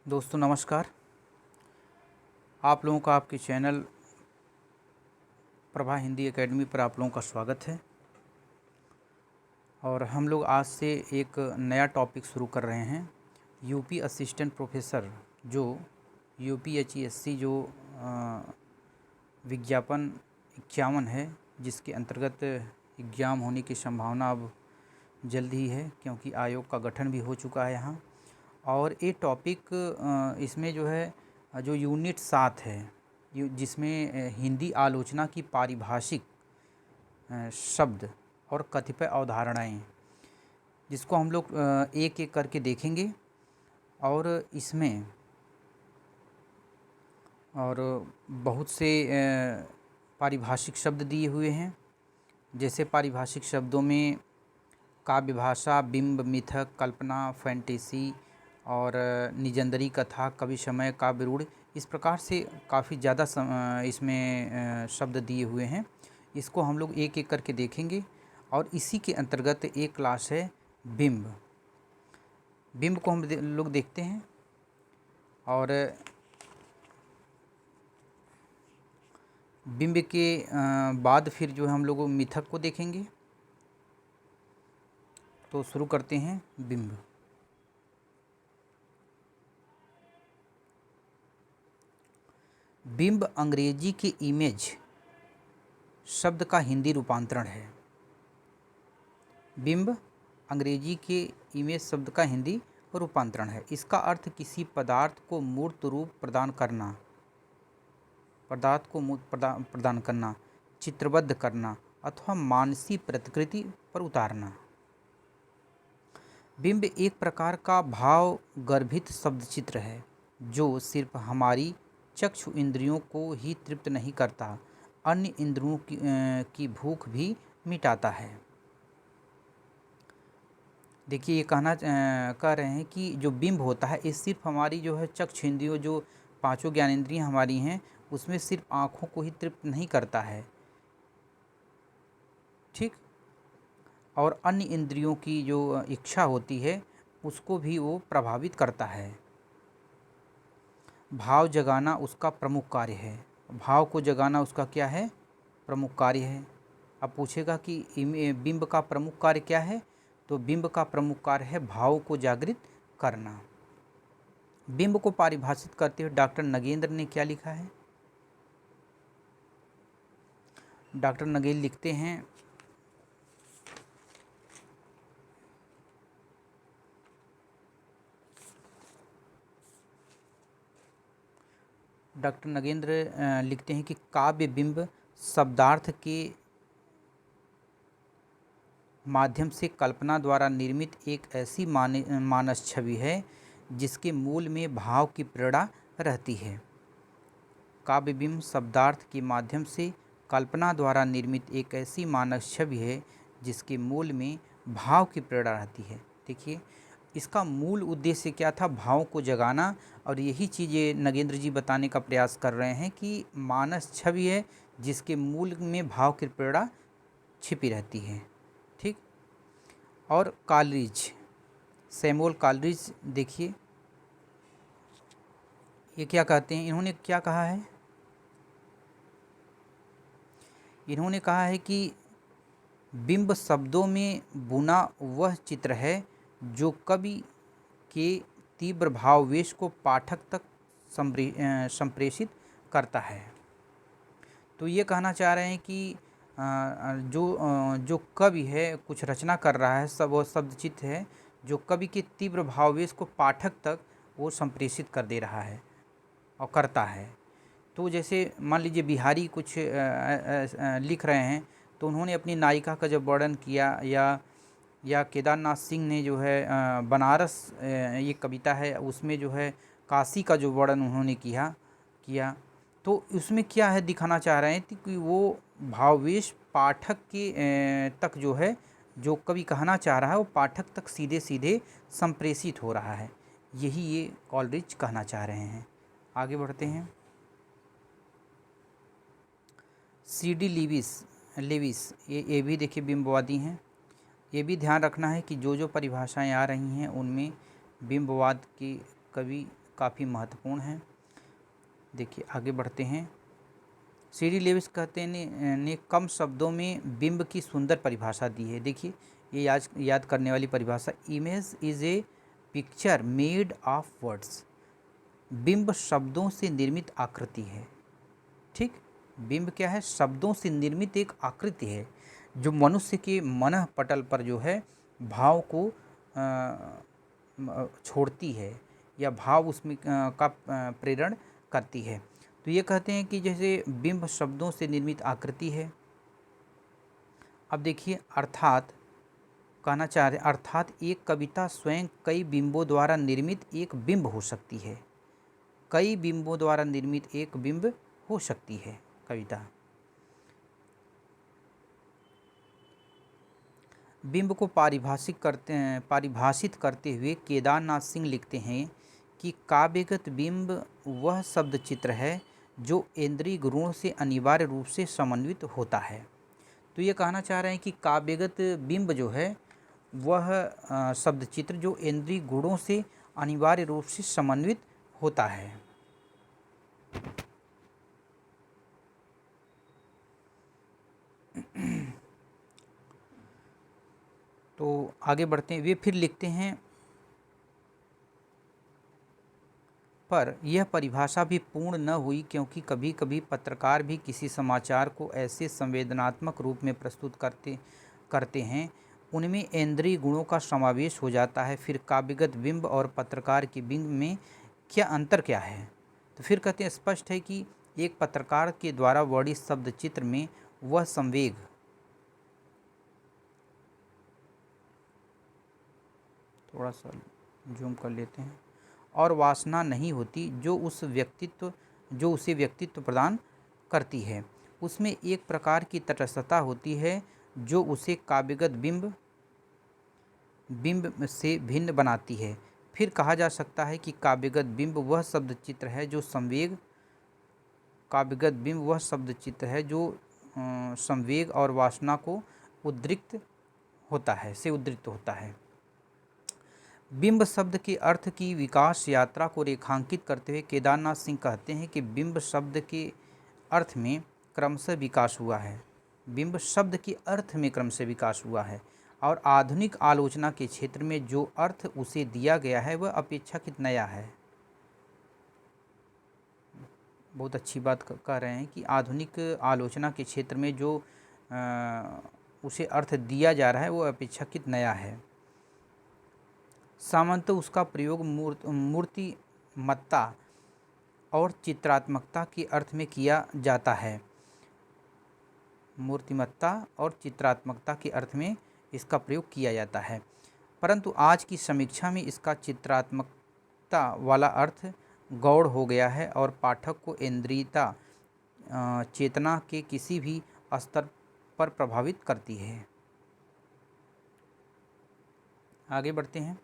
दोस्तों नमस्कार। आप लोगों का आपके चैनल प्रभा हिंदी एकेडमी पर आप लोगों का स्वागत है। और हम लोग आज से एक नया टॉपिक शुरू कर रहे हैं। यूपी असिस्टेंट प्रोफेसर जो यूपीएचईएससी जो विज्ञापन 51 है, जिसके अंतर्गत एग्ज़ाम होने की संभावना अब जल्द ही है, क्योंकि आयोग का गठन भी हो चुका है यहाँ। और ये टॉपिक इसमें जो है जो यूनिट 7 है, जिसमें हिंदी आलोचना की पारिभाषिक शब्द और कतिपय अवधारणाएं, जिसको हम लोग एक एक करके देखेंगे। और इसमें और बहुत से पारिभाषिक शब्द दिए हुए हैं। जैसे पारिभाषिक शब्दों में काव्य भाषा, बिंब, मिथक, कल्पना, फैंटेसी और निजंदरी कथा, कवि समय, काव्य रूढ़, इस प्रकार से काफ़ी ज़्यादा इसमें शब्द दिए हुए हैं। इसको हम लोग एक एक करके देखेंगे। और इसी के अंतर्गत एक क्लास है बिंब। बिंब को हम लोग देखते हैं। और बिंब के बाद फिर जो है हम लोग मिथक को देखेंगे। तो शुरू करते हैं बिंब। बिंब अंग्रेजी के इमेज शब्द का हिंदी रूपांतरण है। बिंब अंग्रेजी के इमेज शब्द का हिंदी रूपांतरण है। इसका अर्थ किसी पदार्थ को मूर्त रूप प्रदान करना, प्रदान करना, चित्रबद्ध करना अथवा मानसी प्रतिकृति पर उतारना। बिंब एक प्रकार का भाव गर्भित शब्द चित्र है जो सिर्फ हमारी चक्षु इंद्रियों को ही तृप्त नहीं करता, अन्य इंद्रियों की भूख भी मिटाता है। देखिए, ये कह रहे हैं कि जो बिंब होता है, ये सिर्फ हमारी जो है चक्षु इंद्रियों, जो पांचों ज्ञानेंद्रियाँ हमारी हैं, उसमें सिर्फ आँखों को ही तृप्त नहीं करता है, ठीक, और अन्य इंद्रियों की जो इच्छा होती है उसको भी वो प्रभावित करता है। भाव जगाना उसका प्रमुख कार्य है। भाव को जगाना उसका क्या है? प्रमुख कार्य है। अब पूछेगा कि बिंब का प्रमुख कार्य क्या है? तो बिंब का प्रमुख कार्य है भाव को जागृत करना। बिंब को परिभाषित करते हुए डॉक्टर नगेंद्र ने क्या लिखा है? डॉक्टर नगेंद्र लिखते हैं, डॉक्टर नगेंद्र लिखते हैं कि काव्य बिंब शब्दार्थ के माध्यम से कल्पना द्वारा निर्मित एक ऐसी मानस छवि है जिसके मूल में भाव की प्रेरणा रहती है। काव्य बिंब शब्दार्थ के माध्यम से कल्पना द्वारा निर्मित एक ऐसी मानस छवि है जिसके मूल में भाव की प्रेरणा रहती है। देखिए, इसका मूल उद्देश्य क्या था? भाव को जगाना। और यही चीज़ें नगेंद्र जी बताने का प्रयास कर रहे हैं कि मानस छवि है जिसके मूल में भाव की प्रेरणा छिपी रहती है, ठीक। और कॉलरिज, सैमुअल कॉलरिज, देखिए ये क्या कहते हैं, इन्होंने क्या कहा है? इन्होंने कहा है कि बिंब शब्दों में बुना वह चित्र है जो कवि के तीव्र भावावेश को पाठक तक संप्रेषित करता है। तो ये कहना चाह रहे हैं कि जो कवि है, कुछ रचना कर रहा है, सब वो शब्द चित्र है जो कवि के तीव्र भावावेश को पाठक तक वो संप्रेषित कर दे रहा है और करता है। तो जैसे मान लीजिए बिहारी कुछ लिख रहे हैं, तो उन्होंने अपनी नायिका का जब वर्णन किया, या केदारनाथ सिंह ने जो है बनारस, ये कविता है, उसमें जो है काशी का जो वर्णन उन्होंने किया, तो उसमें क्या है दिखाना चाह रहे हैं कि वो भावावेश पाठक के तक जो है, जो कवि कहना चाह रहा है वो पाठक तक सीधे सीधे संप्रेषित हो रहा है। यही ये कॉलरिज कहना चाह रहे हैं। आगे बढ़ते हैं। C.D. लेविस ये भी देखिए बिंबवादी हैं। ये भी ध्यान रखना है कि जो परिभाषाएं आ रही हैं उनमें बिंबवाद के काफ़ी महत्वपूर्ण है। देखिए आगे बढ़ते हैं। सीडी लेविस कहते हैं ने कम शब्दों में बिंब की सुंदर परिभाषा दी है। देखिए ये याद करने वाली परिभाषा, image is a picture made of words. बिंब शब्दों से निर्मित आकृति है। ठीक, बिंब क्या है? शब्दों से निर्मित एक आकृति है जो मनुष्य के मन पटल पर जो है भाव को छोड़ती है या भाव उसमें का प्रेरण करती है। तो ये कहते हैं कि जैसे बिंब शब्दों से निर्मित आकृति है। अब देखिए अर्थात कहना चाह रहे, अर्थात एक कविता स्वयं कई बिंबों द्वारा निर्मित एक बिंब हो सकती है। कई बिंबों द्वारा निर्मित एक बिंब हो सकती है कविता। बिंब को परिभाषित करते हुए केदारनाथ सिंह लिखते हैं कि काव्यगत बिंब वह शब्द चित्र है जो इंद्रिय गुणों से अनिवार्य रूप से समन्वित होता है। तो ये कहना चाह रहे हैं कि काव्यगत बिंब जो है वह शब्द चित्र जो इंद्रिय गुणों से अनिवार्य रूप से समन्वित होता है। तो आगे बढ़ते हैं। वे फिर लिखते हैं, पर यह परिभाषा भी पूर्ण न हुई क्योंकि कभी कभी पत्रकार भी किसी समाचार को ऐसे संवेदनात्मक रूप में प्रस्तुत करते हैं उनमें इंद्रिय गुणों का समावेश हो जाता है। फिर काव्यगत बिंब और पत्रकार के बिंब में क्या अंतर क्या है? तो फिर कहते हैं, स्पष्ट है कि एक पत्रकार के द्वारा वर्णित शब्द चित्र में वह संवेग, थोड़ा सा जूम कर लेते हैं, और वासना नहीं होती जो उसे व्यक्तित्व प्रदान करती है। उसमें एक प्रकार की तटस्थता होती है जो उसे काव्यगत बिंब से भिन्न बनाती है। फिर कहा जा सकता है कि काव्यगत बिंब वह शब्द चित्र है जो संवेग और वासना को उद्रिक्त होता है। बिंब शब्द के अर्थ की विकास यात्रा को रेखांकित करते हुए केदारनाथ सिंह कहते हैं कि बिंब शब्द के अर्थ में क्रमशः विकास हुआ है। बिंब शब्द के अर्थ में क्रमशः विकास हुआ है और आधुनिक आलोचना के क्षेत्र में जो अर्थ उसे दिया गया है वह अपेक्षाकृत नया है। बहुत अच्छी बात कह रहे हैं कि आधुनिक आलोचना के क्षेत्र में जो उसे अर्थ दिया जा रहा है वो अपेक्षाकृत नया है। सामान्यतः उसका प्रयोग मूर्तिमत्ता और चित्रात्मकता के अर्थ में किया जाता है। मूर्तिमत्ता और चित्रात्मकता के अर्थ में इसका प्रयोग किया जाता है, परंतु आज की समीक्षा में इसका चित्रात्मकता वाला अर्थ गौड़ हो गया है और पाठक को इंद्रियता चेतना के किसी भी स्तर पर प्रभावित करती है। आगे बढ़ते हैं।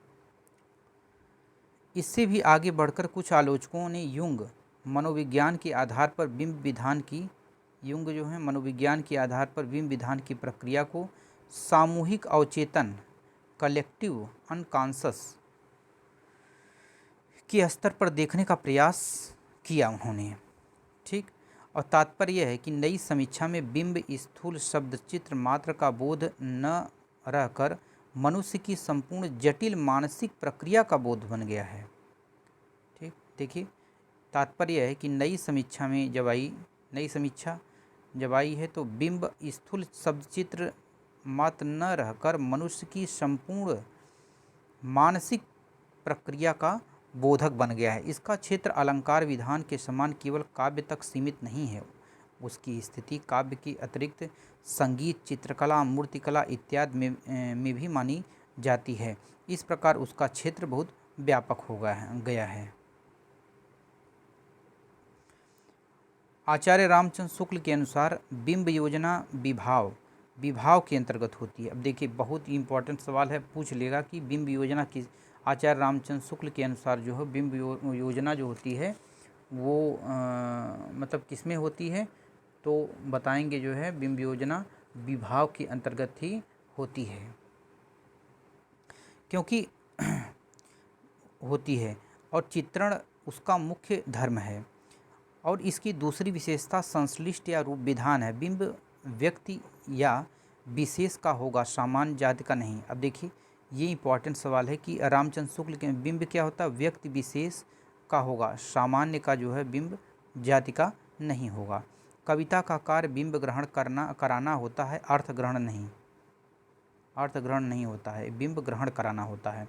इससे भी आगे बढ़कर कुछ आलोचकों ने युंग मनोविज्ञान के आधार पर बिंब विधान की प्रक्रिया को सामूहिक अवचेतन कलेक्टिव अनकॉन्शस के स्तर पर देखने का प्रयास किया उन्होंने। ठीक, और तात्पर्य यह है कि नई समीक्षा में बिंब स्थूल शब्द चित्र मात्र का बोध न रहकर मनुष्य की संपूर्ण जटिल मानसिक प्रक्रिया का बोध बन गया है। ठीक, देखिए तात्पर्य है कि नई समीक्षा जब आई है तो बिंब स्थूल शब्द चित्र मात्र न रहकर मनुष्य की संपूर्ण मानसिक प्रक्रिया का बोधक बन गया है। इसका क्षेत्र अलंकार विधान के समान केवल काव्य तक सीमित नहीं है, उसकी स्थिति काव्य के अतिरिक्त संगीत, चित्रकला, मूर्तिकला इत्यादि में भी मानी जाती है। इस प्रकार उसका क्षेत्र बहुत व्यापक हो गया है। आचार्य रामचंद्र शुक्ल के अनुसार बिंब योजना विभाव के अंतर्गत होती है। अब देखिए बहुत ही इंपॉर्टेंट सवाल है, पूछ लेगा कि बिंब योजना किस, आचार्य रामचंद्र शुक्ल के अनुसार जो है बिंब योजना जो होती है वो मतलब किसमें होती है, तो बताएंगे जो है बिंब योजना विभाव के अंतर्गत ही होती है, क्योंकि होती है और चित्रण उसका मुख्य धर्म है। और इसकी दूसरी विशेषता संश्लिष्ट या रूप विधान है। बिंब व्यक्ति या विशेष का होगा, सामान्य जाति का नहीं। अब देखिए ये इंपॉर्टेंट सवाल है कि रामचंद्र शुक्ल के बिंब क्या होता है, व्यक्ति विशेष का होगा, सामान्य का जो है बिंब जाति का नहीं होगा। कविता का कार्य बिंब ग्रहण कराना होता है, अर्थ ग्रहण नहीं होता है, बिंब ग्रहण कराना होता है।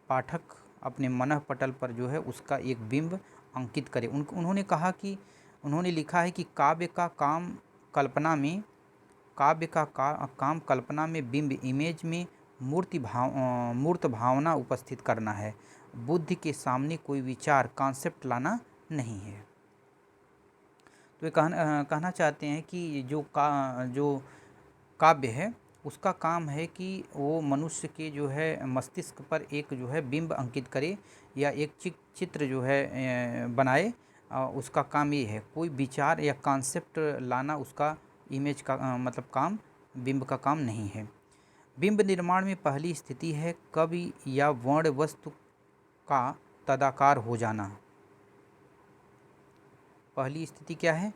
पाठक अपने मनः पटल पर जो है उसका एक बिंब अंकित करे। उन्होंने कहा कि उन्होंने लिखा है कि काव्य का काम कल्पना में बिंब इमेज में मूर्त भावना उपस्थित करना है। बुद्धि के सामने कोई विचार कॉन्सेप्ट लाना नहीं है। तो ये कहना चाहते हैं कि जो काव्य है उसका काम है कि वो मनुष्य के जो है मस्तिष्क पर एक जो है बिंब अंकित करे या एक चित्र जो है बनाए। उसका काम ये है, कोई विचार या कॉन्सेप्ट लाना उसका इमेज का मतलब काम, बिंब का काम नहीं है। बिंब निर्माण में पहली स्थिति है कवि या वर्ण वस्तु का तदाकार हो जाना। पहली स्थिति क्या है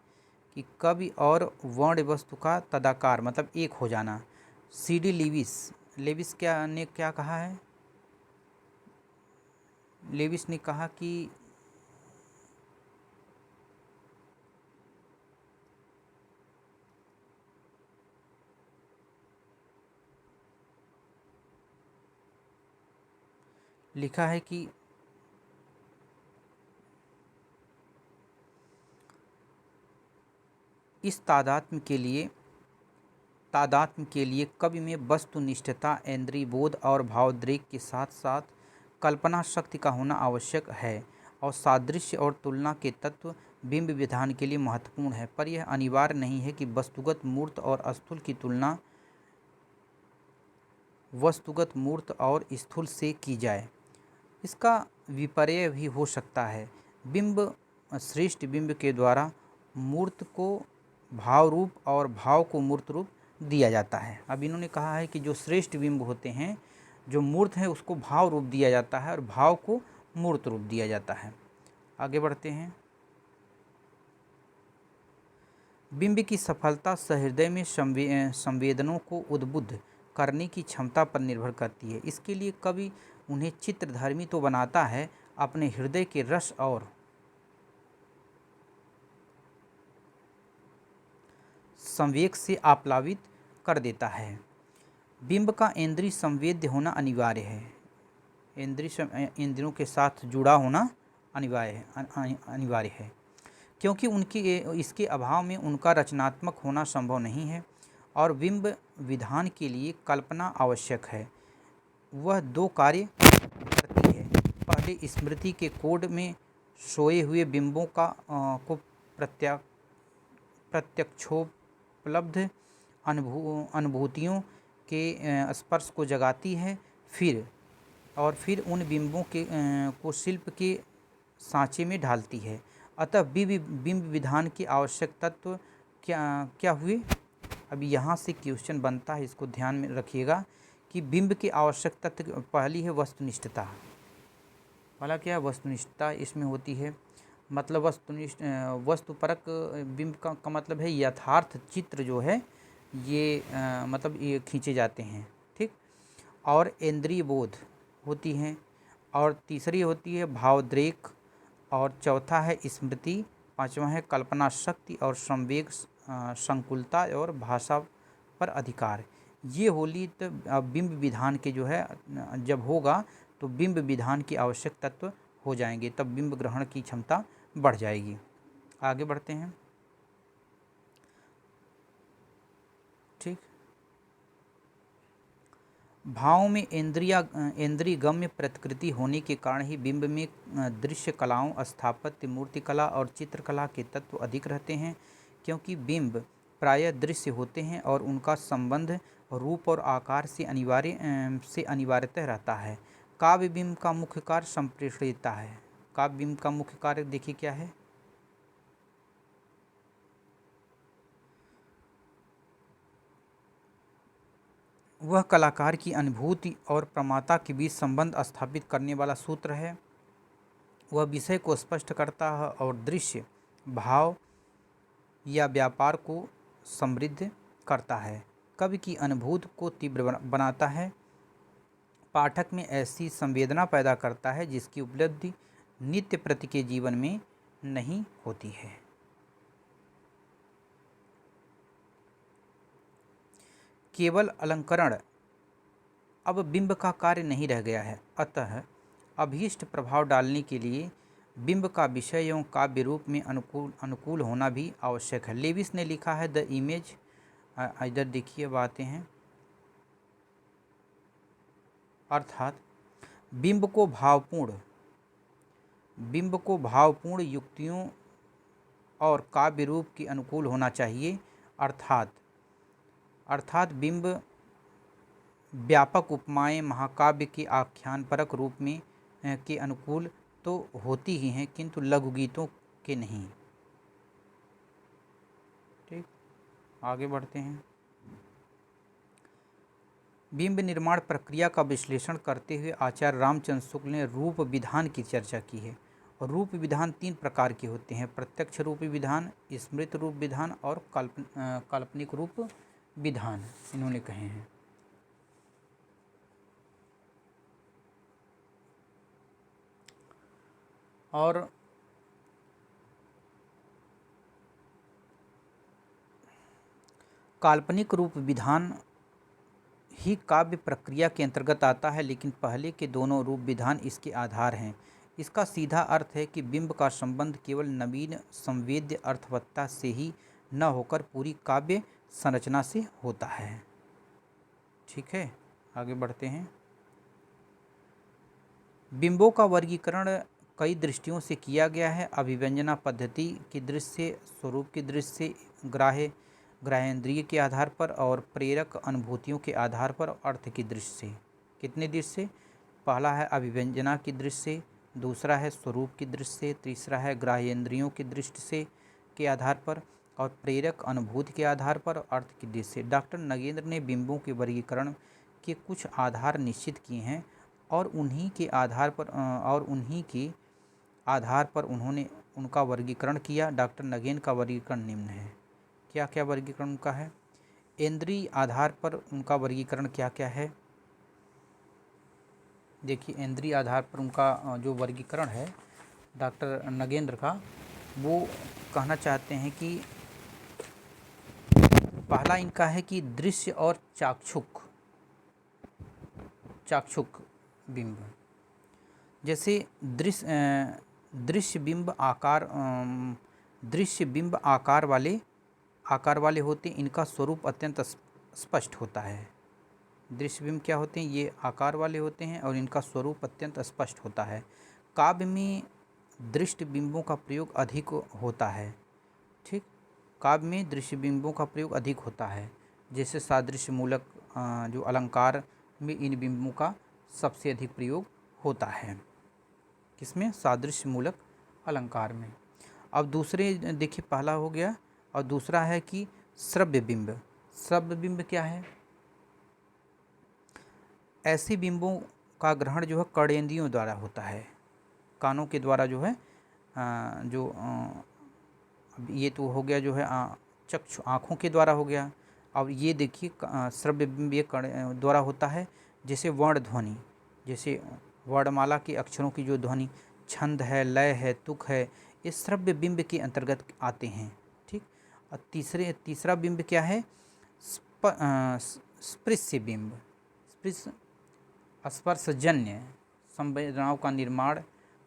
कि कवि और वर्ण वस्तु का तदाकार मतलब एक हो जाना। सीडी लेविस ने क्या कहा है, लेविस ने कहा कि लिखा है कि इस तादात्म्य के लिए कवि में वस्तुनिष्ठता, इंद्रिय बोध और भावोद्रेक के साथ साथ कल्पना शक्ति का होना आवश्यक है। और सादृश्य और तुलना के तत्व बिंब विधान के लिए महत्वपूर्ण है, पर यह अनिवार्य नहीं है कि वस्तुगत मूर्त और स्थूल की तुलना वस्तुगत मूर्त और स्थूल से की जाए। इसका विपर्य भी हो सकता है। बिंब श्रेष्ठ बिंब के द्वारा मूर्त को भाव रूप और भाव को मूर्त रूप दिया जाता है। अब इन्होंने कहा है कि जो श्रेष्ठ बिंब होते हैं, जो मूर्त है उसको भाव रूप दिया जाता है और भाव को मूर्त रूप दिया जाता है। आगे बढ़ते हैं। बिंब की सफलता सहृदय में संवेदनों को उद्बुद्ध करने की क्षमता पर निर्भर करती है। इसके लिए कवि उन्हें चित्रधर्मी तो बनाता है, अपने हृदय के रस और संवेग से आप्लावित कर देता है। बिंब का इंद्रिय संवेद्य होना अनिवार्य है, इंद्रियों के साथ जुड़ा होना अनिवार्य है, क्योंकि इसके अभाव में उनका रचनात्मक होना संभव नहीं है। और बिंब विधान के लिए कल्पना आवश्यक है। वह दो कार्य करती है। पहले स्मृति के कोड में सोए हुए बिंबों को प्रत्यक्षोपलब्ध अनुभूतियों के स्पर्श को जगाती है, फिर उन बिंबों को शिल्प के सांचे में ढालती है। अतः बिंब विधान के आवश्यक तत्व क्या हुए। अभी यहाँ से क्वेश्चन बनता है, इसको ध्यान में रखिएगा कि बिंब के आवश्यक तत्व पहली है वस्तुनिष्ठता। पहला क्या है, वस्तुनिष्ठता इसमें होती है। मतलब वस्तुपरक बिंब का मतलब है यथार्थ चित्र जो है ये मतलब ये खींचे जाते हैं, ठीक। और इंद्रिय बोध होती हैं, और तीसरी होती है भावोद्रेक, और चौथा है स्मृति, पांचवा है कल्पना शक्ति और संवेग, संकुलता और भाषा पर अधिकार। ये होली तो बिंब विधान के जो है जब होगा तो बिंब विधान की आवश्यक तत्व हो जाएंगे, तब बिंब ग्रहण की क्षमता बढ़ जाएगी। आगे बढ़ते हैं, ठीक। भाव में इंद्रिय गम्य प्रकृति होने के कारण ही बिंब में दृश्य कलाओं, स्थापत्य, मूर्तिकला और चित्रकला के तत्व अधिक रहते हैं, क्योंकि बिंब प्रायः दृश्य होते हैं और उनका संबंध रूप और आकार से अनिवार्यतः रहता है। काव्य बिंब का मुख्य कार्य संप्रेषणीयता है। काव्य बिंब का मुख्य कार्य देखिए क्या है, वह कलाकार की अनुभूति और प्रमाता के बीच संबंध स्थापित करने वाला सूत्र है। वह विषय को स्पष्ट करता है और दृश्य भाव या व्यापार को समृद्ध करता है। कवि की अनुभूति को तीव्र बनाता है, पाठक में ऐसी संवेदना पैदा करता है जिसकी उपलब्धि नित्य प्रति के जीवन में नहीं होती है। केवल अलंकरण अब बिंब का कार्य नहीं रह गया है, अतः अभीष्ट प्रभाव डालने के लिए बिंब का विषय एवं काव्य रूप में अनुकूल होना भी आवश्यक है। लेविस ने लिखा है द इमेज, इधर देखिए बातें हैं, अर्थात बिंब को भावपूर्ण युक्तियों और काव्य रूप के अनुकूल होना चाहिए, अर्थात बिंब व्यापक उपमाएं महाकाव्य के आख्यानपरक रूप में के अनुकूल तो होती ही हैं, किंतु लघु गीतों के नहीं। ठीक, आगे बढ़ते हैं। बिंब निर्माण प्रक्रिया का विश्लेषण करते हुए आचार्य रामचंद्र शुक्ल ने रूप विधान की चर्चा की है। और रूप विधान 3 प्रकार के होते हैं: प्रत्यक्ष रूप विधान, स्मृत रूप विधान और काल्पनिक रूप विधान, इन्होंने कहे हैं। और काल्पनिक रूप विधान ही काव्य प्रक्रिया के अंतर्गत आता है, लेकिन पहले के दोनों रूप विधान इसके आधार हैं। इसका सीधा अर्थ है कि बिंब का संबंध केवल नवीन संवेद्य अर्थवत्ता से ही न होकर पूरी काव्य संरचना से होता है। ठीक है, आगे बढ़ते हैं। बिंबों का वर्गीकरण कई दृष्टियों से किया गया है: अभिव्यंजना पद्धति की दृष्टि से, स्वरूप की दृष्टि से, ग्राहेंद्रिय के आधार पर और प्रेरक अनुभूतियों के आधार पर, अर्थ की दृष्टि से। कितने दृष्टि से? पहला है अभिव्यंजना की दृष्टि से, दूसरा है स्वरूप की दृष्टि से, तीसरा है ग्राहेंद्रियों की दृष्टि से के आधार पर और प्रेरक अनुभूति के आधार पर, अर्थ की दृष्टि से। डॉक्टर नगेंद्र ने बिंबों के वर्गीकरण के कुछ आधार निश्चित किए हैं और उन्हीं के आधार पर उन्होंने उनका वर्गीकरण किया। डॉक्टर नगेंद्र का वर्गीकरण निम्न है। क्या क्या वर्गीकरण उनका है? इंद्रिय आधार पर उनका वर्गीकरण क्या क्या है? देखिए, इंद्रिय आधार पर उनका जो वर्गीकरण है डॉक्टर नगेंद्र का, वो कहना चाहते हैं कि पहला इनका है कि दृश्य और चाक्षुक बिंब। जैसे दृश्य बिंब आकार वाले होते हैं, इनका स्वरूप अत्यंत स्पष्ट होता है। दृश्य बिंब क्या होते हैं? ये आकार वाले होते हैं और इनका स्वरूप अत्यंत स्पष्ट होता है। काव्य में दृश्य बिंबों का प्रयोग अधिक होता है। ठीक, काव्य में दृश्य बिंबों का प्रयोग अधिक होता है। जैसे सादृश्य मूलक जो अलंकार में इन बिंबों का सबसे अधिक प्रयोग होता है। किसमें? सादृश्य मूलक अलंकार में। अब दूसरे देखिए, पहला हो गया और दूसरा है कि श्रव्य बिंब। श्रव्य बिंब क्या है? ऐसे बिंबों का ग्रहण जो है कर्णेंद्रियों द्वारा होता है, कानों के द्वारा जो है ये तो हो गया जो है चक्षु आँखों के द्वारा हो गया। अब ये देखिए श्रव्य बिंब ये कर्ण द्वारा होता है। जैसे वर्ण ध्वनि, जैसे वर्णमाला के अक्षरों की जो ध्वनि, छंद है, लय है, तुक है, ये श्रव्य बिंब के अंतर्गत आते हैं। ठीक, और तीसरा बिंब क्या है? स्पृश्य बिंब। स्पर्शजन्य संवेदनाओं का निर्माण,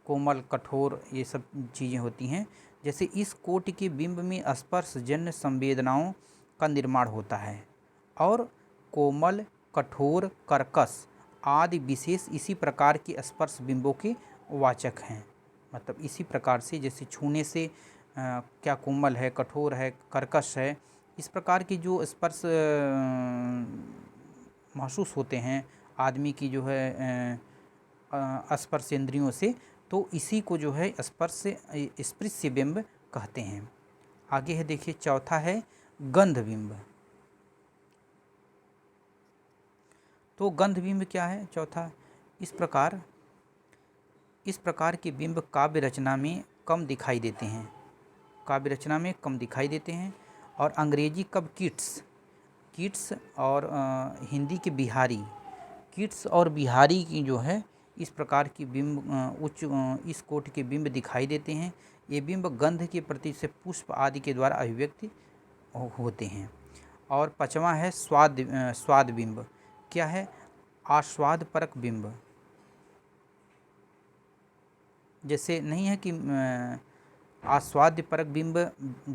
कोमल, कठोर, ये सब चीज़ें होती हैं। जैसे इस कोटि के बिंब में स्पर्शजन्य संवेदनाओं का निर्माण होता है और कोमल, कठोर, कर्कश आदि विशेष इसी प्रकार के स्पर्श बिंबों के वाचक हैं। मतलब इसी प्रकार से, जैसे छूने से क्या कोमल है, कठोर है, कर्कश है, इस प्रकार की जो स्पर्श महसूस होते हैं आदमी की जो है स्पर्श इंद्रियों से, तो इसी को जो है स्पृश्य बिंब कहते हैं। आगे है देखिए, चौथा है गंध बिंब। तो गंध बिंब क्या है? चौथा, इस प्रकार इस प्रकार के बिंब काव्य रचना में कम दिखाई देते हैं, काव्य रचना में कम दिखाई देते हैं। और अंग्रेजी कवि कीट्स और हिंदी के बिहारी, कीट्स और बिहारी की जो है इस प्रकार की बिंब इस कोटि के बिंब दिखाई देते हैं। ये बिंब गंध के प्रति से पुष्प आदि के द्वारा अभिव्यक्ति होते हैं। और पांचवा है स्वाद बिंब। क्या है? आस्वाद परक बिंब। जैसे नहीं है कि आस्वाद्य परक बिंब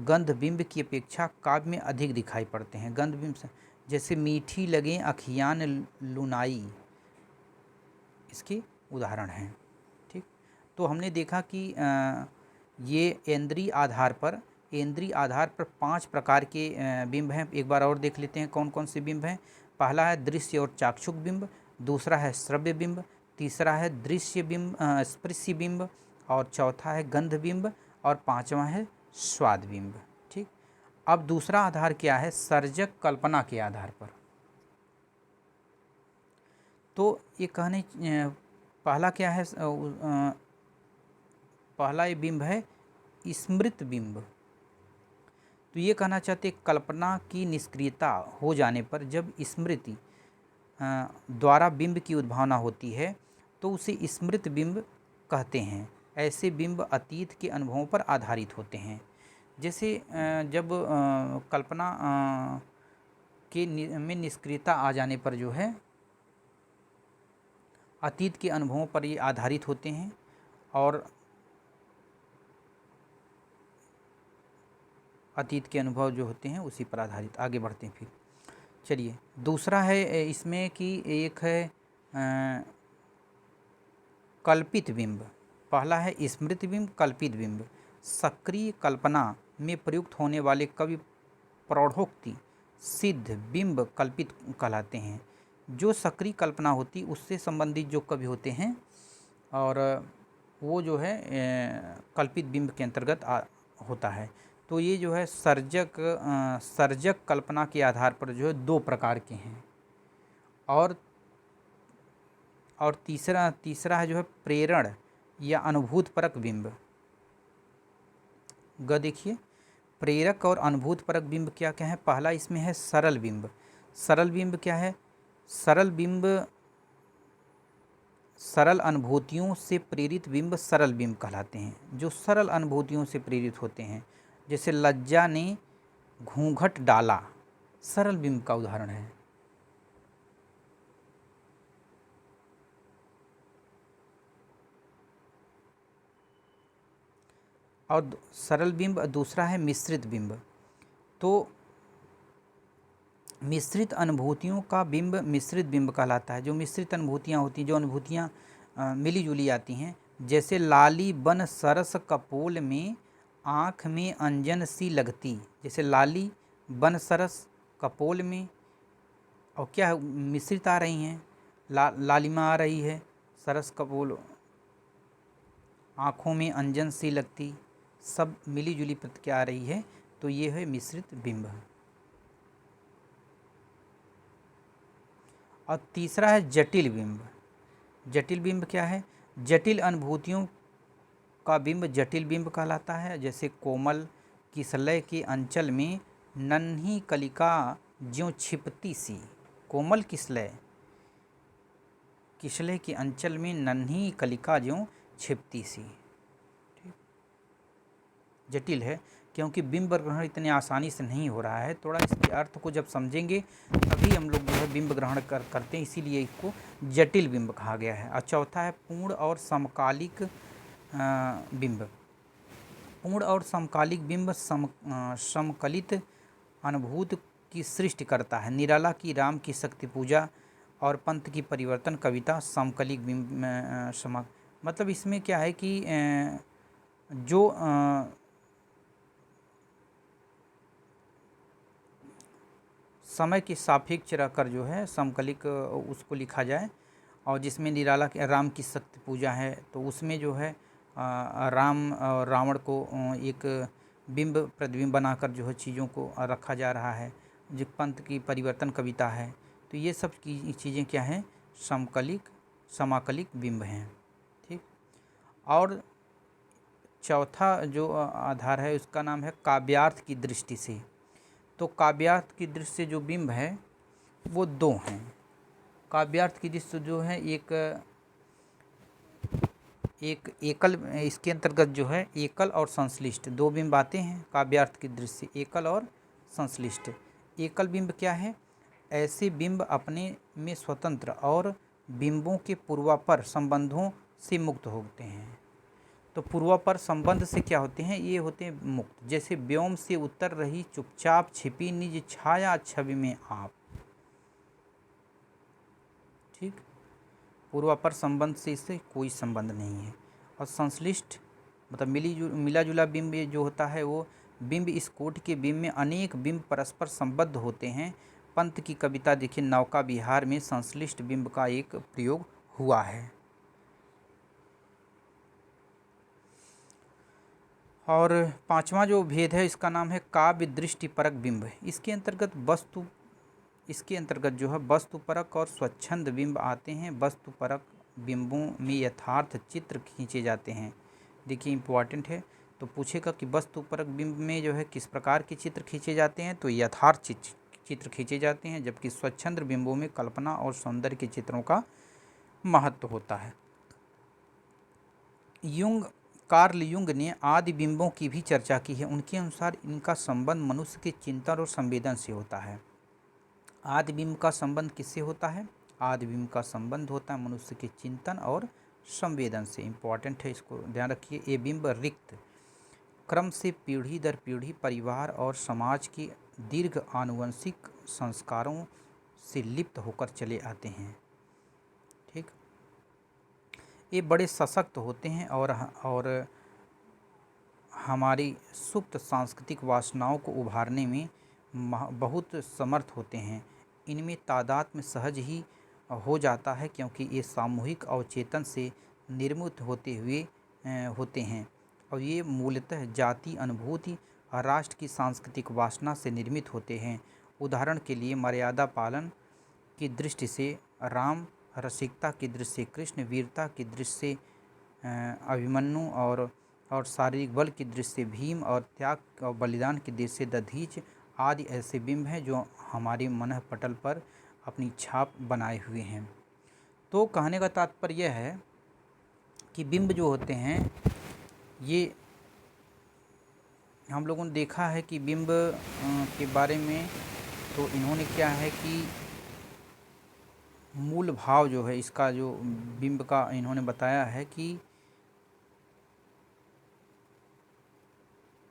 गंध बिंब की अपेक्षा काव्य में अधिक दिखाई पड़ते हैं। गंध बिंब से जैसे मीठी लगे अखियान लुनाई, इसके उदाहरण हैं। ठीक, तो हमने देखा कि ये इंद्रिय आधार पर 5 प्रकार के बिंब हैं। एक बार और देख लेते हैं कौन कौन से बिंब हैं। पहला है दृश्य और चाक्षुक बिंब, दूसरा है श्रव्य बिंब, तीसरा है दृश्य बिंब स्पर्शी बिंब, और चौथा है गंध बिंब, और पांचवा है स्वाद बिंब। ठीक, अब दूसरा आधार क्या है? सर्जक कल्पना के आधार पर। तो ये कहने पहला क्या है? पहला ये बिंब है स्मृत बिंब। तो ये कहना चाहते कल्पना की निष्क्रियता हो जाने पर जब स्मृति द्वारा बिंब की उद्भावना होती है तो उसे स्मृत बिंब कहते हैं। ऐसे बिंब अतीत के अनुभवों पर आधारित होते हैं। जैसे जब कल्पना में निष्क्रियता आ जाने पर जो है अतीत के अनुभवों पर ये आधारित होते हैं। और अतीत के अनुभव जो होते हैं उसी पर आधारित। आगे बढ़ते हैं फिर। चलिए, दूसरा है इसमें कि एक है कल्पित बिंब। पहला है स्मृति बिंब, कल्पित बिंब। सक्रिय कल्पना में प्रयुक्त होने वाले कवि प्रौढ़ोक्ति सिद्ध बिंब कल्पित कहलाते हैं। जो सक्रिय कल्पना होती उससे संबंधित जो कवि होते हैं और वो जो है कल्पित बिंब के अंतर्गत होता है। तो ये जो है सर्जक कल्पना के आधार पर जो है 2 प्रकार के हैं। और तीसरा है जो है प्रेरण या अनुभूत परक बिंब। देखिए, प्रेरक और अनुभूत परक बिंब क्या क्या है? पहला इसमें है सरल बिंब। सरल बिंब क्या है? सरल बिंब सरल अनुभूतियों से प्रेरित बिंब सरल बिंब कहलाते हैं। जो सरल अनुभूतियों से प्रेरित होते हैं, जैसे लज्जा ने घूंघट डाला, सरल बिंब का उदाहरण है। और सरल बिंब दूसरा है मिश्रित बिंब। तो मिश्रित अनुभूतियों का बिंब मिश्रित बिंब कहलाता है। जो मिश्रित अनुभूतियाँ होती हैं, जो अनुभूतियाँ मिली जुली आती हैं, जैसे लाली बन सरस कपोल में आँख में अंजन सी लगती। जैसे लाली बन सरस कपोल में, और क्या मिश्रित आ रही हैं, लालिमा आ रही है, सरस कपोल, आँखों में अंजन सी लगती, सब मिली जुली प्रतिक्रिया आ रही है। तो ये है मिश्रित बिंब। और तीसरा है जटिल बिंब। जटिल बिंब क्या है? जटिल अनुभूतियों का बिंब जटिल बिंब कहलाता है। जैसे कोमल किसलय के अंचल में नन्ही कलिका ज्यों छिपती सी। कोमल किसलय के अंचल में नन्ही कलिका ज्यों छिपती सी। ठीक, जटिल है क्योंकि बिंब ग्रहण इतने आसानी से नहीं हो रहा है। थोड़ा इसके अर्थ को जब समझेंगे तभी हम लोग जो है बिंब ग्रहण करते हैं, इसीलिए इसको जटिल बिंब कहा गया है। और चौथा है पूर्ण और समकालिक बिंब। पूर्ण और समकालिक बिंब समकलित अनुभूत की सृष्टि करता है। निराला की राम की शक्ति पूजा और पंत की परिवर्तन कविता समकालिक बिंब मतलब इसमें क्या है कि जो समय के सापेक्ष रहकर जो है समकालिक उसको लिखा जाए। और जिसमें निराला के राम की शक्ति पूजा है तो उसमें जो है राम और रावण को एक बिंब प्रतिबिंब बनाकर जो है चीज़ों को रखा जा रहा है। जो पंत की परिवर्तन कविता है, तो ये सब की चीज़ें क्या हैं? समाकलिक बिंब हैं। ठीक, और चौथा जो आधार है उसका नाम है काव्यार्थ की दृष्टि से। तो काव्यार्थ की दृष्टि से जो बिंब है वो दो हैं। काव्यार्थ की दृष्टि से जो है एक एकल, इसके अंतर्गत जो है एकल और संश्लिष्ट दो बिंब आते हैं काव्यार्थ की दृष्टि से, एकल और संश्लिष्ट। एकल बिंब क्या है? ऐसे बिंब अपने में स्वतंत्र और बिंबों के पूर्वापर संबंधों से मुक्त होते हैं। तो पूर्वापर संबंध से क्या होते हैं? ये होते हैं मुक्त। जैसे व्योम से उतर रही चुपचाप छिपी निज छाया छवि में आप। ठीक, पूर्वापर संबंध से इससे कोई संबंध नहीं है। और संश्लिष्ट मतलब मिला जुला बिंब जो होता है वो बिंब, इस कोटि के बिंब में अनेक बिंब परस्पर संबद्ध होते हैं। पंत की कविता देखिए नौका विहार में संश्लिष्ट बिंब का एक प्रयोग हुआ है। और पांचवा जो भेद है इसका नाम है काव्य दृष्टिपरक बिंब। इसके अंतर्गत जो है वस्तुपरक और स्वच्छंद बिंब आते हैं। वस्तुपरक बिंबों में यथार्थ चित्र खींचे जाते हैं। देखिए इम्पॉर्टेंट है, तो पूछेगा कि वस्तुपरक बिंब में जो है किस प्रकार के चित्र खींचे जाते हैं, तो यथार्थ चित्र खींचे जाते हैं, जबकि स्वच्छंद बिंबों में कल्पना और सौंदर्य के चित्रों का महत्व होता है। कार्ल युंग ने आदि बिंबों की भी चर्चा की है। उनके अनुसार इनका संबंध मनुष्य के चिंतन और संवेदन से होता है। आदि बिंब का संबंध किससे होता है? आदि बिंब का संबंध होता है मनुष्य के चिंतन और संवेदन से। इम्पॉर्टेंट है, इसको ध्यान रखिए। ये बिंब रिक्त क्रम से पीढ़ी दर पीढ़ी परिवार और समाज के दीर्घ आनुवंशिक संस्कारों से लिप्त होकर चले आते हैं। ठीक, ये बड़े सशक्त होते हैं और हमारी सुप्त सांस्कृतिक वासनाओं को उभारने में बहुत समर्थ होते हैं। इनमें तादात्म्य सहज ही हो जाता है क्योंकि ये सामूहिक अवचेतन से निर्मित होते हैं और ये मूलतः जाति अनुभूति और राष्ट्र की सांस्कृतिक वासना से निर्मित होते हैं। उदाहरण के लिए मर्यादा पालन की दृष्टि से राम, रसिकता की दृष्टि से कृष्ण, वीरता की दृष्टि से अभिमन्यु और शारीरिक बल की दृष्टि से भीम और त्याग और बलिदान की दृष्टि से दधीच आदि ऐसे बिंब हैं जो हमारे मन पटल पर अपनी छाप बनाए हुए हैं। तो कहने का तात्पर्य यह है कि बिंब जो होते हैं ये हम लोगों ने देखा है कि बिंब के बारे में तो इन्होंने क्या है कि मूल भाव जो है इसका जो बिंब का इन्होंने बताया है कि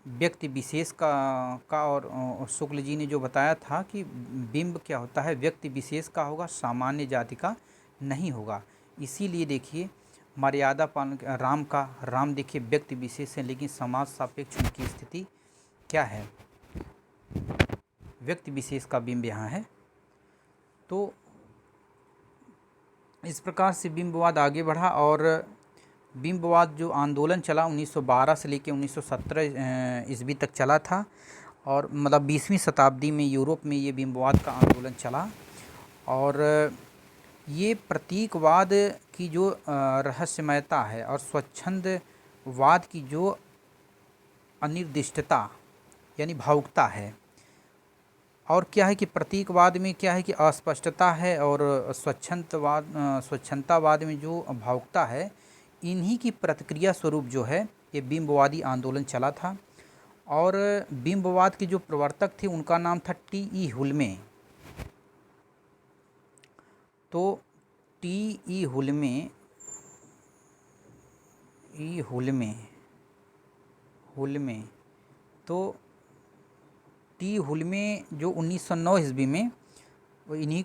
व्यक्ति विशेष का और शुक्ल जी ने जो बताया था कि बिंब क्या होता है, व्यक्ति विशेष का होगा, सामान्य जाति का नहीं होगा। इसीलिए देखिए मर्यादा पालन राम देखिए व्यक्ति विशेष है, लेकिन समाज सापेक्ष उनकी स्थिति क्या है, व्यक्ति विशेष का बिंब यहाँ है। तो इस प्रकार से बिंबवाद आगे बढ़ा और बिंबवाद जो आंदोलन चला 1912 से लेकर 1917 ईस्वी तक चला था और मतलब 20वीं शताब्दी में यूरोप में ये बिंबवाद का आंदोलन चला। और ये प्रतीकवाद की जो रहस्यमयता है और स्वच्छंदवाद की जो अनिर्दिष्टता यानी भावुकता है, और क्या है कि प्रतीकवाद में क्या है कि अस्पष्टता है और स्वच्छंदतावाद में जो भावुकता है, इन्हीं की प्रतिक्रिया स्वरूप जो है ये बिंबवादी आंदोलन चला था। और बिंबवाद के जो प्रवर्तक थे उनका नाम था टी.ई. हुल्मे। तो टी.ई. हुल्मे तो टी हुल्मे जो 1909 ईस्वी में इन्हीं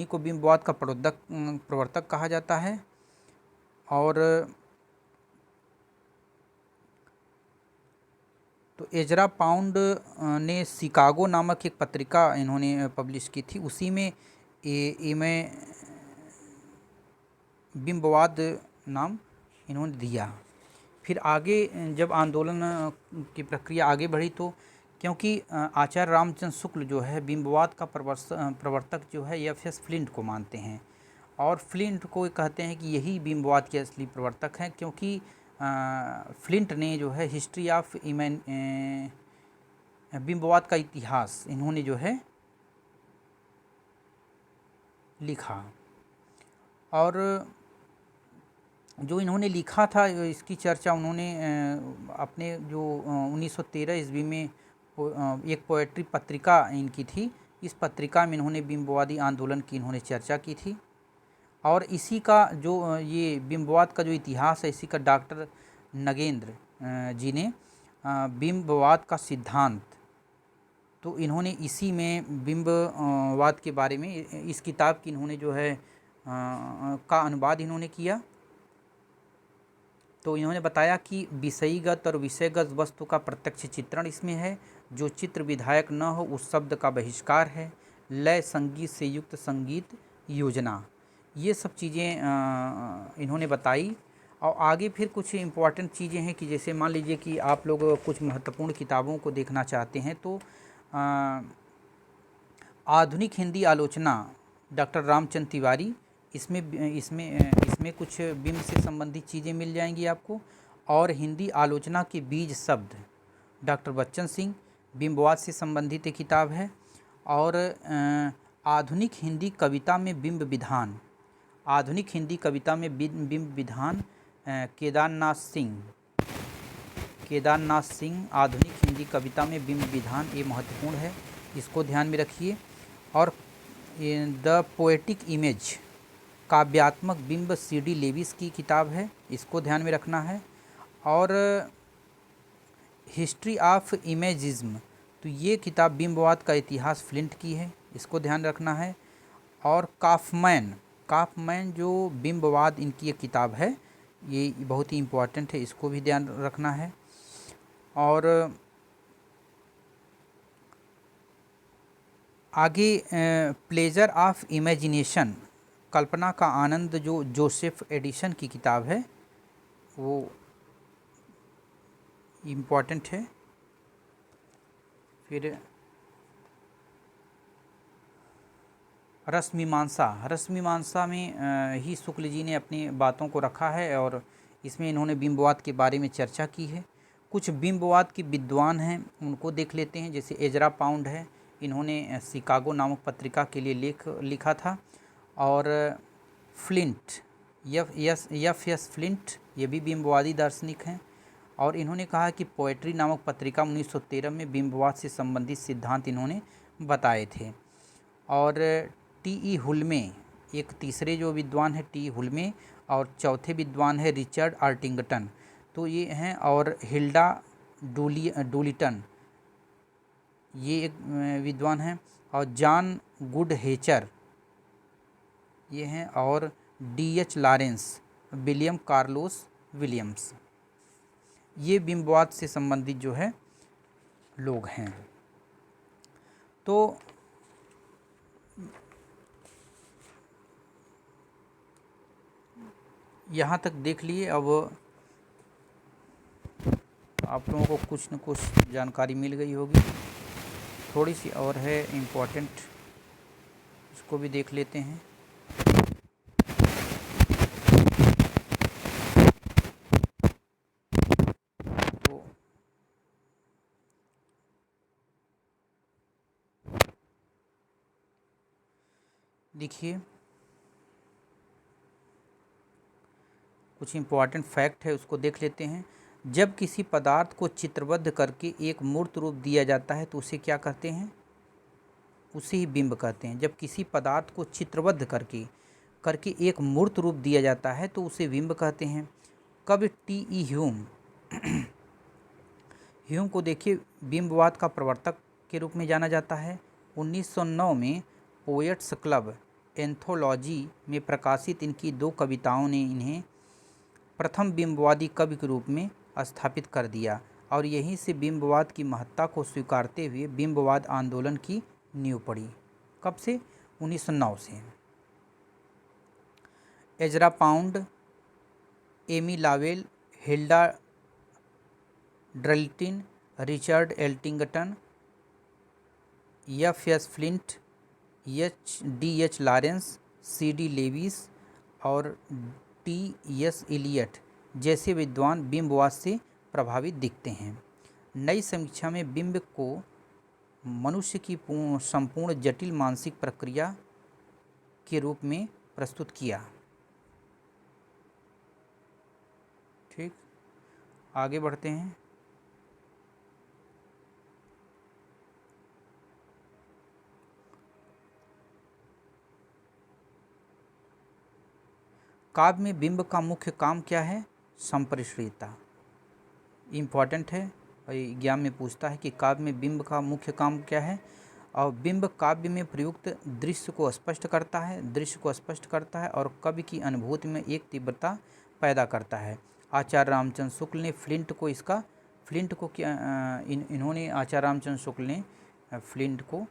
को बिंबवाद का प्रवर्तक कहा जाता है। और तो एजरा पाउंड ने शिकागो नामक एक पत्रिका इन्होंने पब्लिश की थी, उसी में में बिंबवाद नाम इन्होंने दिया। फिर आगे जब आंदोलन की प्रक्रिया आगे बढ़ी तो क्योंकि आचार्य रामचंद्र शुक्ल जो है बिंबवाद का प्रवर्तक जो है एफ.एस. फ्लिंट को मानते हैं और फ्लिंट को कहते हैं कि यही बिंबवाद के असली प्रवर्तक हैं, क्योंकि फ्लिंट ने जो है हिस्ट्री ऑफ बिंबवाद का इतिहास इन्होंने जो है लिखा। और जो इन्होंने लिखा था इसकी चर्चा उन्होंने अपने जो 1913 ईस्वी में एक पोएट्री पत्रिका इनकी थी, इस पत्रिका में इन्होंने बिंबवादी आंदोलन की इन्होंने चर्चा की थी। और इसी का जो ये बिंबवाद का जो इतिहास है, इसी का डॉक्टर नगेंद्र जी ने बिंबवाद का सिद्धांत, तो इन्होंने इसी में बिंबवाद के बारे में इस किताब की इन्होंने जो है का अनुवाद इन्होंने किया। तो इन्होंने बताया कि विषयीगत और विषयगत वस्तु का प्रत्यक्ष चित्रण इसमें है, जो चित्र विधायक न हो उस शब्द का बहिष्कार है, लय संगीत से युक्त संगीत योजना, ये सब चीज़ें इन्होंने बताई। और आगे फिर कुछ इम्पॉर्टेंट चीज़ें हैं कि जैसे मान लीजिए कि आप लोग कुछ महत्वपूर्ण किताबों को देखना चाहते हैं तो आधुनिक हिंदी आलोचना डॉक्टर रामचंद्र तिवारी, इसमें कुछ बिंब से संबंधित चीज़ें मिल जाएंगी आपको। और हिंदी आलोचना के बीज शब्द डॉक्टर बच्चन सिंह, बिंबवाद से संबंधित एक किताब है। और आधुनिक हिंदी कविता में बिंब विधान, आधुनिक हिंदी कविता में बिंब विधान केदारनाथ सिंह आधुनिक हिंदी कविता में बिंब विधान, ये महत्वपूर्ण है, इसको ध्यान में रखिए। और द पोएटिक इमेज काव्यात्मक बिंब C.D. लेविस की किताब है, इसको ध्यान में रखना है। और हिस्ट्री ऑफ इमेजिज्म, तो ये किताब बिंबवाद का इतिहास फ्लिंट की है, इसको ध्यान रखना है। और काफमैन जो बिंबवाद इनकी एक किताब है, ये बहुत ही इम्पोर्टेंट है, इसको भी ध्यान रखना है। और आगे प्लेजर ऑफ इमेजिनेशन, कल्पना का आनंद, जो जोसेफ एडिसन की किताब है, वो इम्पोर्टेंट है। फिर रसमीमांसा में ही शुक्ल जी ने अपनी बातों को रखा है और इसमें इन्होंने बिंबवाद के बारे में चर्चा की है। कुछ बिंबवाद के विद्वान हैं, उनको देख लेते हैं। जैसे एजरा पाउंड है, इन्होंने शिकागो नामक पत्रिका के लिए लेख लिखा था। और फ्लिंट, एफ फ्लिंट, ये भी बिंबवादी दार्शनिक हैं। और इन्होंने कहा कि पोएट्री नामक पत्रिका 1913 में बिंबवाद से संबंधित सिद्धांत इन्होंने बताए थे। और T.E. हुल्मे, एक तीसरे जो विद्वान है T.E. हुल्मे, और चौथे विद्वान है रिचर्ड आर्टिंगटन, तो ये हैं। और हिल्डा डूलिटन, ये एक विद्वान हैं। और जॉन गुडहेचर, ये हैं। और D.H. Lawrence, William Carlos Williams, ये बिंबवाद से संबंधित जो है लोग हैं। तो यहाँ तक देख लिए। अब आप लोगों को कुछ न कुछ जानकारी मिल गई होगी, थोड़ी सी और है इम्पोर्टेंट, इसको भी देख लेते हैं। तो देखिए, कुछ इम्पोर्टेंट फैक्ट है, उसको देख लेते हैं। जब किसी पदार्थ को चित्रबद्ध करके एक मूर्त रूप दिया जाता है तो उसे क्या कहते हैं? उसे ही बिंब कहते हैं। जब किसी पदार्थ को चित्रबद्ध करके एक मूर्त रूप दिया जाता है तो उसे बिंब कहते हैं। कब T.E. ह्यूम को देखिए बिंबवाद का प्रवर्तक के रूप में जाना जाता है। 1909 में पोएट्स क्लब एंथोलॉजी में प्रकाशित इनकी 2 कविताओं ने इन्हें प्रथम बिंबवादी कवि के रूप में स्थापित कर दिया और यहीं से बिंबवाद की महत्ता को स्वीकारते हुए बिंबवाद आंदोलन की नींव पड़ी। कब से? 1909 से। Ezra Pound, Amy Lowell, Hilda Doolittle, Richard Aldington, F.S. Flint, D.H. Lawrence, C.D. Lewis और T.S. इलियट जैसे विद्वान बिंबवाद से प्रभावित दिखते हैं। नई समीक्षा में बिंब को मनुष्य की संपूर्ण जटिल मानसिक प्रक्रिया के रूप में प्रस्तुत किया। ठीक, आगे बढ़ते हैं। काव्य में बिंब का मुख्य काम क्या है? संप्रेषणीयता। इम्पॉर्टेंट है और एग्जाम में पूछता है कि काव्य में बिंब का मुख्य काम क्या है। और बिंब काव्य में प्रयुक्त दृश्य को स्पष्ट करता है और कवि की अनुभूति में एक तीव्रता पैदा करता है। आचार्य रामचंद्र शुक्ल ने फ्लिंट को क्या इन्होंने आचार्य रामचंद्र शुक्ल ने फ्लिंट को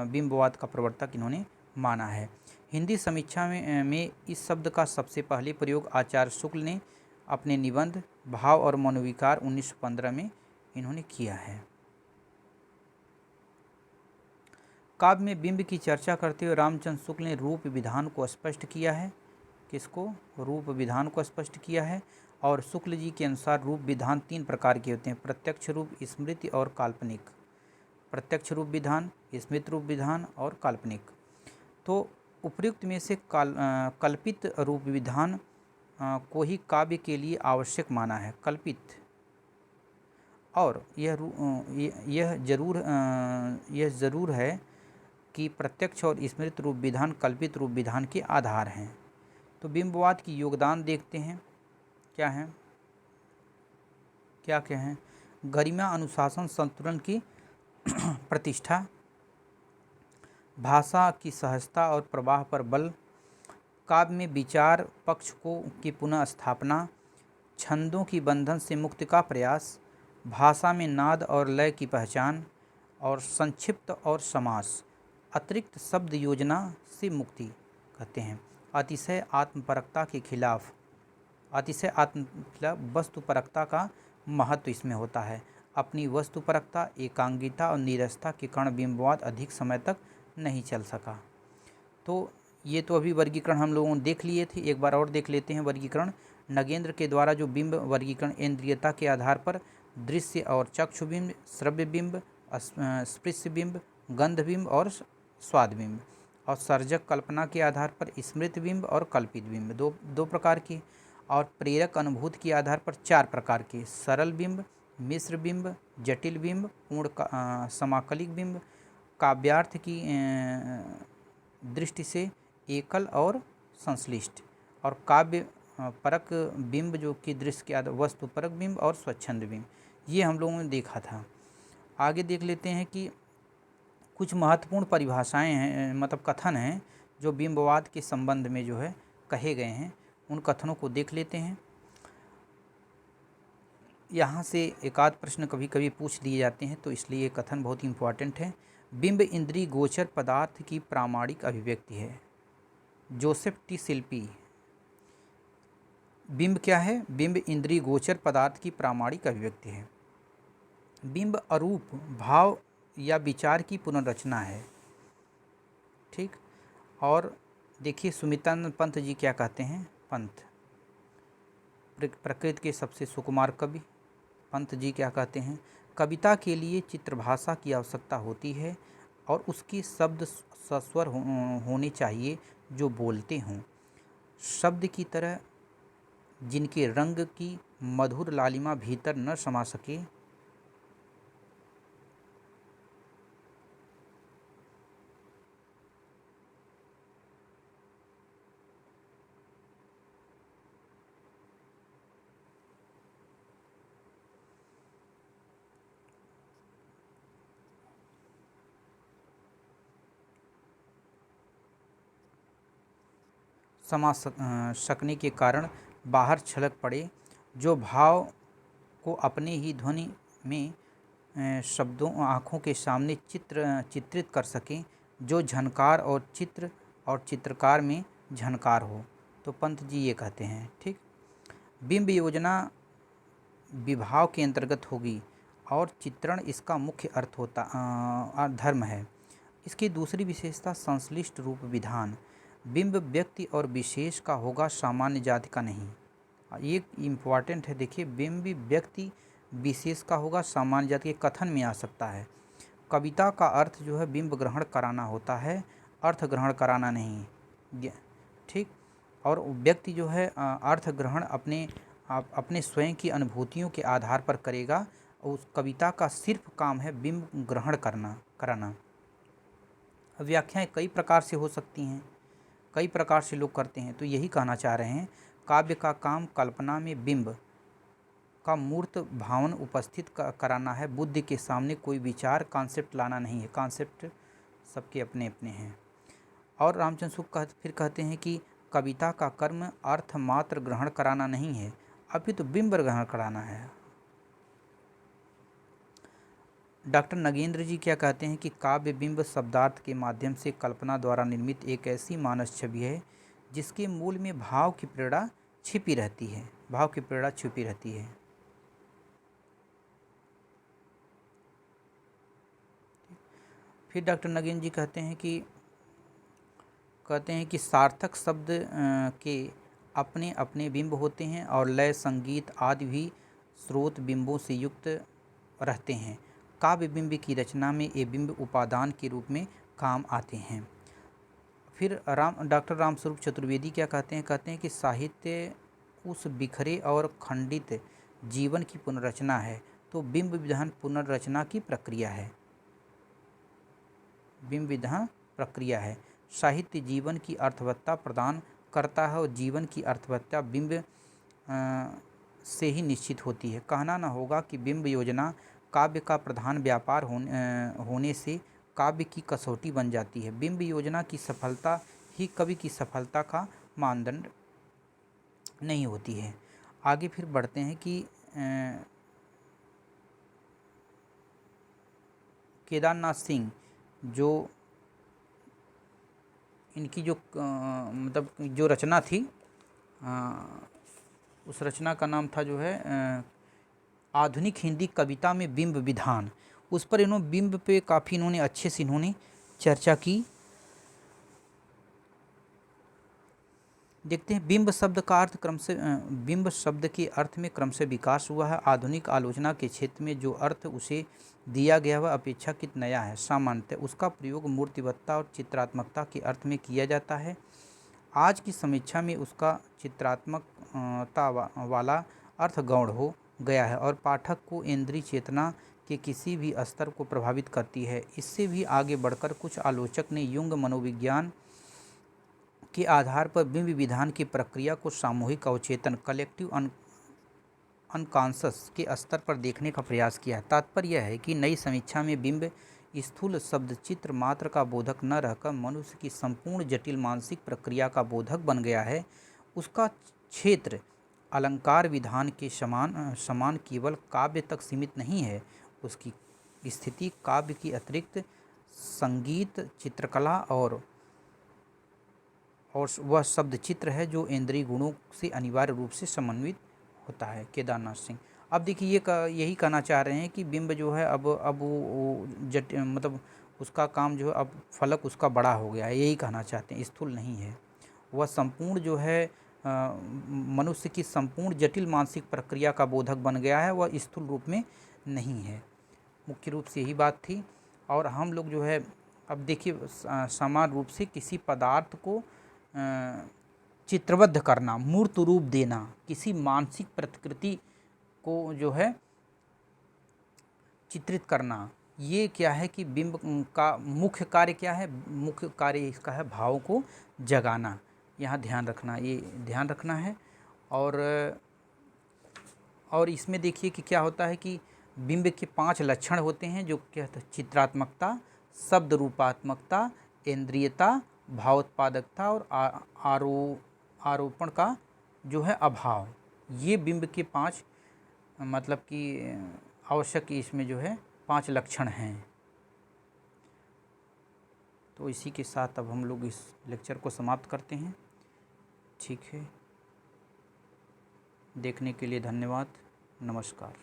बिंबवाद का प्रवर्तक इन्होंने माना है। हिंदी समीक्षा में इस शब्द का सबसे पहले प्रयोग आचार्य शुक्ल ने अपने निबंध भाव और मनोविकार 1915 में इन्होंने किया है। काव्य में बिंब की चर्चा करते हुए रामचंद्र शुक्ल ने रूप विधान को स्पष्ट किया है। किसको? रूप विधान को स्पष्ट किया है। और शुक्ल जी के अनुसार रूप विधान 3 प्रकार के होते हैं: प्रत्यक्ष रूप, स्मृति और काल्पनिक। प्रत्यक्ष रूप विधान, स्मृति रूप विधान और काल्पनिक। तो उपयुक्त में से कल्पित रूप विधान को ही काव्य के लिए आवश्यक माना है। कल्पित। और यह जरूर है कि प्रत्यक्ष और स्मृति रूप विधान कल्पित रूप विधान के आधार हैं। तो बिंबवाद की योगदान देखते हैं क्या है, क्या क्या है? गरिमा, अनुशासन, संतुलन की प्रतिष्ठा, भाषा की सहजता और प्रवाह पर बल, काव्य में विचार पक्ष की पुनः स्थापना, छंदों की बंधन से मुक्ति का प्रयास, भाषा में नाद और लय की पहचान, और संक्षिप्त और समास, अतिरिक्त शब्द योजना से मुक्ति कहते हैं। अतिशय आत्मपरकता के खिलाफ वस्तुपरकता का महत्व इसमें होता है। अपनी वस्तुपरकता, एकांगिता और नीरसता के कारण बिंबवाद अधिक समय तक नहीं चल सका। तो ये तो अभी वर्गीकरण हम लोगों ने देख लिए थे, एक बार और देख लेते हैं वर्गीकरण। नगेंद्र के द्वारा जो बिंब वर्गीकरण इंद्रियता के आधार पर दृश्य और चक्षु बिंब, श्रव्य बिंब, स्पृश्य बिंब, गंध बिंब और स्वाद बिंब, और सर्जक कल्पना के आधार पर स्मृति बिंब और कल्पित बिंब, दो प्रकार की, और प्रेरक अनुभूति के आधार पर 4 प्रकार के: सरल बिंब, मिश्र बिंब, जटिल बिंब, पूर्ण समाकलिक बिंब, काव्यार्थ की दृष्टि से एकल और संश्लिष्ट, और काव्य परक बिंब जो कि दृश्य के आधार वस्तु परक बिंब और स्वच्छंद बिंब। ये हम लोगों ने देखा था। आगे देख लेते हैं कि कुछ महत्वपूर्ण परिभाषाएं हैं, मतलब कथन हैं जो बिंबवाद के संबंध में जो है कहे गए हैं। उन कथनों को देख लेते हैं। यहाँ से एक आध प्रश्न कभी कभी पूछ लिए जाते हैं, तो इसलिए ये कथन बहुत इम्पॉर्टेंट है। बिंब इंद्रिय गोचर पदार्थ की प्रामाणिक अभिव्यक्ति है। जोसेफ टी शिल्पी। बिंब क्या है? बिंब इंद्रिय गोचर पदार्थ की प्रामाणिक अभिव्यक्ति है। बिंब अरूप भाव या विचार की पुनर्रचना है। ठीक। और देखिए सुमित्रानंद पंत जी क्या कहते हैं। पंत प्रकृति के सबसे सुकुमार कवि पंत जी क्या कहते हैं? कविता के लिए चित्रभाषा की आवश्यकता होती है और उसकी शब्द सस्वर होने चाहिए जो बोलते हों, शब्द की तरह जिनके रंग की मधुर लालिमा भीतर न समा सके। समा सकने के कारण बाहर छलक पड़े, जो भाव को अपने ही ध्वनि में शब्दों आँखों के सामने चित्रित कर सकें, जो झनकार और चित्रकार में झनकार हो। तो पंत जी ये कहते हैं। ठीक। बिंब योजना विभाव के अंतर्गत होगी और चित्रण इसका मुख्य अर्थ होता धर्म है। इसकी दूसरी विशेषता संश्लिष्ट रूप विधान। बिंब व्यक्ति और विशेष का होगा, सामान्य जाति का नहीं। ये इम्पॉर्टेंट है, देखिए, बिंब व्यक्ति विशेष का होगा, सामान्य जाति के कथन में आ सकता है। कविता का अर्थ जो है बिंब ग्रहण कराना होता है, अर्थ ग्रहण कराना नहीं। ठीक। और व्यक्ति जो है अर्थ ग्रहण अपने स्वयं की अनुभूतियों के आधार पर करेगा। उस कविता का सिर्फ काम है बिंब ग्रहण कराना। व्याख्याएं कई प्रकार से हो सकती हैं, कई प्रकार से लोग करते हैं, तो यही कहना चाह रहे हैं, काव्य का काम कल्पना में बिंब का मूर्त भावन उपस्थित कराना है। बुद्धि के सामने कोई विचार कॉन्सेप्ट लाना नहीं है। कॉन्सेप्ट सबके अपने अपने हैं। और रामचंद्र शुक्ल फिर कहते हैं कि कविता का कर्म अर्थ मात्र ग्रहण कराना नहीं है, अभी तो बिंब ग्रहण कराना है। डॉक्टर नगेंद्र जी क्या कहते हैं कि काव्य बिंब शब्दार्थ के माध्यम से कल्पना द्वारा निर्मित एक ऐसी मानस छवि है जिसके मूल में भाव की प्रेरणा छिपी रहती है। भाव की प्रेरणा छिपी रहती है। फिर डॉक्टर नगेंद्र जी कहते हैं कि सार्थक शब्द के अपने अपने बिंब होते हैं और लय, संगीत आदि भी स्रोत बिंबों से युक्त रहते हैं। काव्य बिंब की रचना में ये बिंब उपादान के रूप में काम आते हैं। फिर डॉक्टर रामस्वरूप चतुर्वेदी क्या कहते हैं कि साहित्य उस बिखरे और खंडित जीवन की पुनर्रचना है, तो बिंब विधान पुनर्रचना की प्रक्रिया है। बिंब विधान प्रक्रिया है। साहित्य जीवन की अर्थवत्ता प्रदान करता है और जीवन की अर्थवत्ता बिंब से ही निश्चित होती है। कहना न होगा कि बिंब योजना काव्य का प्रधान व्यापार होने से काव्य की कसौटी बन जाती है। बिंब योजना की सफलता ही कवि की सफलता का मानदंड नहीं होती है। आगे फिर बढ़ते हैं कि केदारनाथ सिंह जो इनकी जो मतलब जो रचना थी, उस रचना का नाम था जो है आधुनिक हिंदी कविता में बिंब विधान। उस पर बिंब पे काफ़ी इन्होंने अच्छे से चर्चा की। देखते हैं बिंब शब्द का अर्थ बिंब शब्द के अर्थ में क्रम से विकास हुआ है। आधुनिक आलोचना के क्षेत्र में जो अर्थ उसे दिया गया वह अपेक्षाकृत नया है। सामान्यतः उसका प्रयोग मूर्तिवत्ता और चित्रात्मकता के अर्थ में किया जाता है। आज की समीक्षा में उसका चित्रात्मकता वाला अर्थ गौण हो गया है और पाठक को इंद्रिय चेतना के किसी भी स्तर को प्रभावित करती है। इससे भी आगे बढ़कर कुछ आलोचक ने युंग मनोविज्ञान के आधार पर बिंब विधान की प्रक्रिया को सामूहिक अवचेतन कलेक्टिव अनकॉन्शस के स्तर पर देखने का प्रयास किया। तात्पर्य यह है कि नई समीक्षा में बिंब स्थूल शब्द चित्र मात्र का बोधक न रहकर मनुष्य की संपूर्ण जटिल मानसिक प्रक्रिया का बोधक बन गया है। उसका क्षेत्र अलंकार विधान के समान केवल काव्य तक सीमित नहीं है। उसकी स्थिति काव्य की अतिरिक्त संगीत, चित्रकला और वह शब्द चित्र है जो इंद्रिय गुणों से अनिवार्य रूप से समन्वित होता है। केदारनाथ सिंह अब देखिए यही कहना चाह रहे हैं कि बिंब जो है अब वो मतलब उसका काम जो है अब फलक उसका बड़ा हो गया है, यही कहना चाहते हैं, स्थूल नहीं है। वह संपूर्ण जो है मनुष्य की संपूर्ण जटिल मानसिक प्रक्रिया का बोधक बन गया है, वह स्थूल रूप में नहीं है। मुख्य रूप से यही बात थी। और हम लोग जो है अब देखिए समान रूप से किसी पदार्थ को चित्रबद्ध करना, मूर्त रूप देना, किसी मानसिक प्रकृति को जो है चित्रित करना, ये क्या है कि बिंब का मुख्य कार्य क्या है? मुख्य कार्य इसका है भाव को जगाना। यहाँ ध्यान रखना, ये ध्यान रखना है। और इसमें देखिए कि क्या होता है कि बिंब के 5 लक्षण होते हैं, जो क्या होता है? चित्रात्मकता, शब्द रूपात्मकता, इंद्रियता, भावोत्पादकता और आरोपण का जो है अभाव। ये बिंब के 5 मतलब कि आवश्यक इसमें जो है 5 लक्षण हैं। तो इसी के साथ अब हम लोग इस लेक्चर को समाप्त करते हैं। ठीक है, देखने के लिए धन्यवाद। नमस्कार।